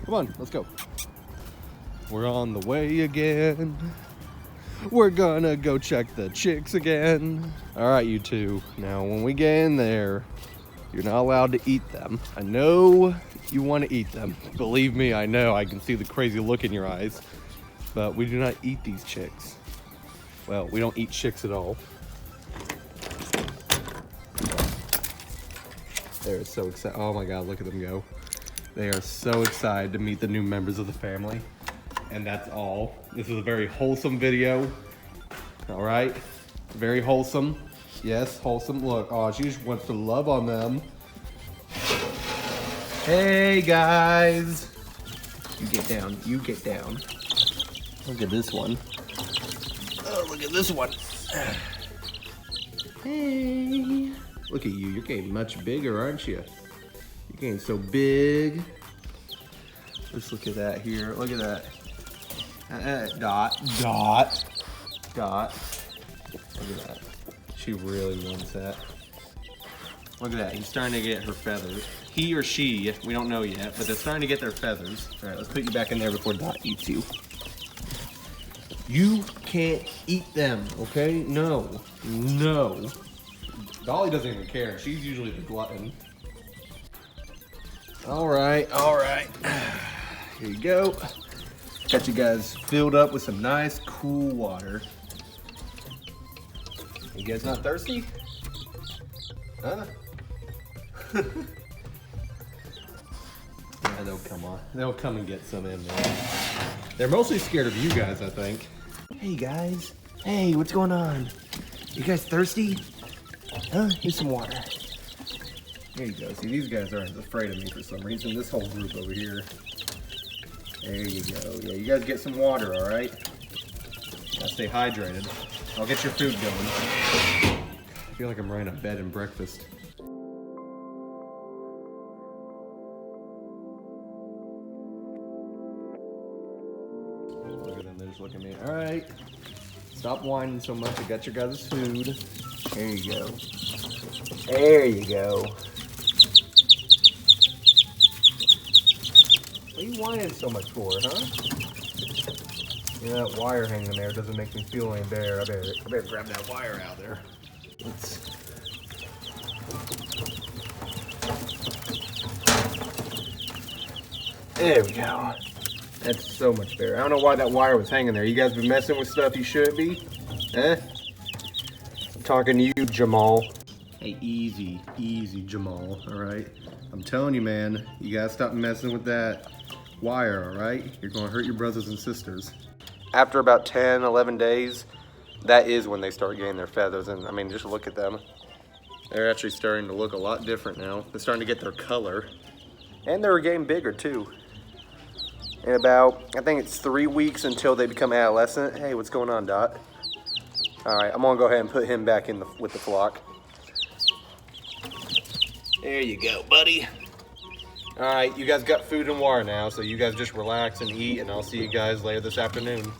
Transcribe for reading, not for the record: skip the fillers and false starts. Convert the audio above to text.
Come on, let's go. We're on the way again. We're gonna go check the chicks again. All right, you two. Now, when we get in there, you're not allowed to eat them. I know you want to eat them. Believe me, I know. I can see the crazy look in your eyes. But we do not eat these chicks. Well, we don't eat chicks at all. They're so excited. Oh my God, look at them go. They are so excited to meet the new members of the family. And that's all. This is a very wholesome video. All right, very wholesome. Yes, wholesome. Look, oh, she just wants to love on them. Hey guys. You get down, you get down. Look at this one. Oh, look at this one. Hey. Look at you, you're getting much bigger, aren't you? You're getting so big. Let's look at that here, look at that. Dot. Look at that. She really wants that. Look at that. He's starting to get her feathers. He or she, we don't know yet, but they're starting to get their feathers. All right, let's put you back in there before Dot eats you. You can't eat them, okay? No. No. Dolly doesn't even care. She's usually the glutton. All right. Here you go. Got you guys filled up with some nice, cool water. You guys not thirsty? Huh? Yeah, they'll come on. They'll come and get some in there. They're mostly scared of you guys, I think. Hey guys. Hey, what's going on? You guys thirsty? Huh? Here's some water. Here you go. See, these guys aren't afraid of me for some reason. This whole group over here. There you go. Yeah, you guys get some water, all right? Gotta stay hydrated. I'll get your food going. I feel like I'm running a bed and breakfast. Look at them, they just look at me. All right. Stop whining so much. I got your guys' food. There you go. There you go. What are you whining so much for, huh? Yeah, that wire hanging there doesn't make me feel any better. I better grab that wire out there. There we go. That's so much better. I don't know why that wire was hanging there. You guys been messing with stuff you shouldn't be? Eh? I'm talking to you, Jamal. Hey, easy, Jamal, all right? I'm telling you, man, you gotta stop messing with that wire, all right? You're gonna hurt your brothers and sisters. After about 10, 11 days, that is when they start getting their feathers. And I mean, just look at them. They're actually starting to look a lot different now. They're starting to get their color. And they're getting bigger too. In about, I think it's 3 weeks until they become adolescent. Hey, what's going on, Dot? All right, I'm gonna go ahead and put him back in with the flock. There you go, buddy. All right, you guys got food and water now, so you guys just relax and eat, and I'll see you guys later this afternoon.